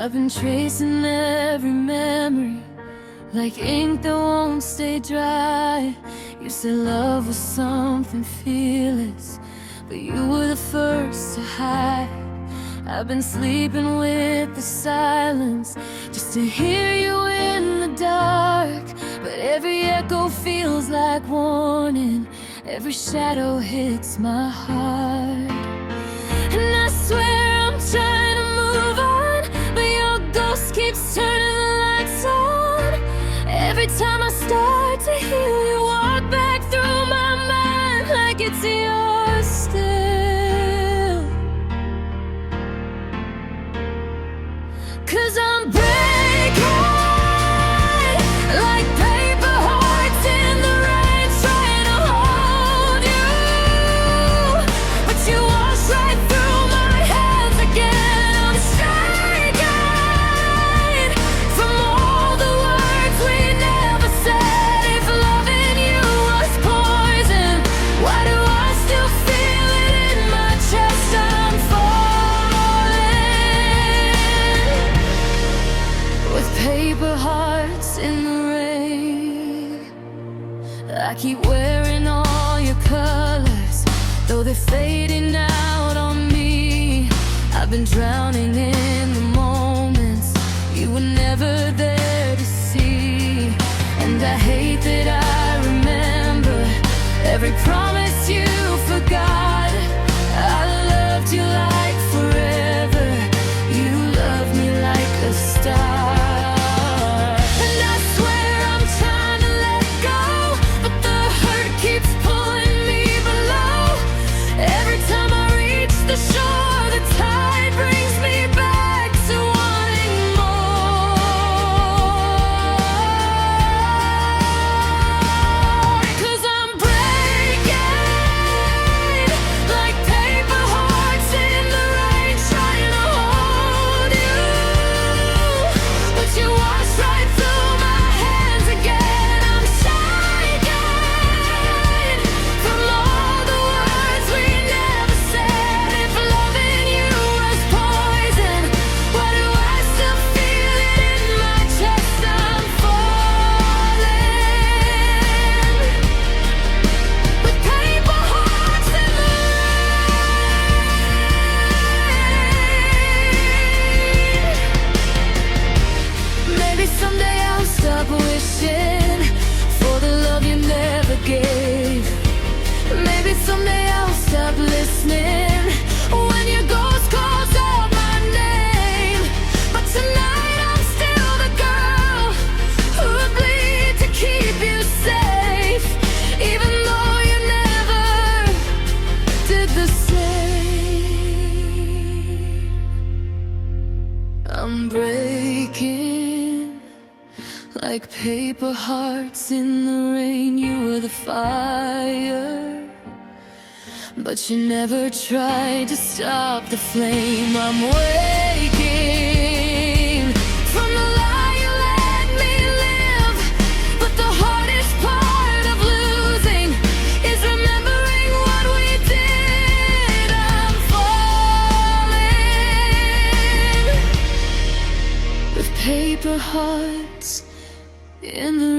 I've been tracing every memory like ink that won't stay dry. You said love was something fearless, but you were the first to hide. I've been sleeping with the silence just to hear you in the dark. But every echo feels like warning, every shadow hits my heart. And I swear I'm trying to move on, but your ghost keeps turning the lights on. Every time I start to heal, you walk back through my mind like it's yours still. 'Cause I'm breaking like paper hearts in the rain, trying to hold you, but you wash right through my hands again. I'm shaking from all the words we never said. If loving you was poison, why do I still feel it in my chest? I'm falling with paper hearts in the rain. I keep wearing all your colors, though they're fading out on me. I've been drowning in the moments you were never there to see. And I hate that I remember every promise you forgot. I loved you like forever, you loved me like a star. And I swear I'm trying to let go, but the hurt keeps pulling me below. Every time I reach the shore, the tide brings me back to wanting more. 'Cause I'm breaking like paper hearts in the rain, trying to hold you, but you wash right through my hands again. I'm shaking from all the words we never said. If loving you was poison, why do I still feel it in my chest? I'm falling with paper hearts in the rain. Maybe someday I'll stop wishing for the love you never gave. Maybe someday I'll stop listening when your ghost calls out my name. But tonight I'm still the girl who would bleed to keep you safe, even though you never did the same. I'm breaking like paper hearts in the rain. You were the fire, but you never tried to stop the flame. I'm waking from the lie you let me live, but the hardest part of losing is remembering what we did. I'm falling with paper hearts in the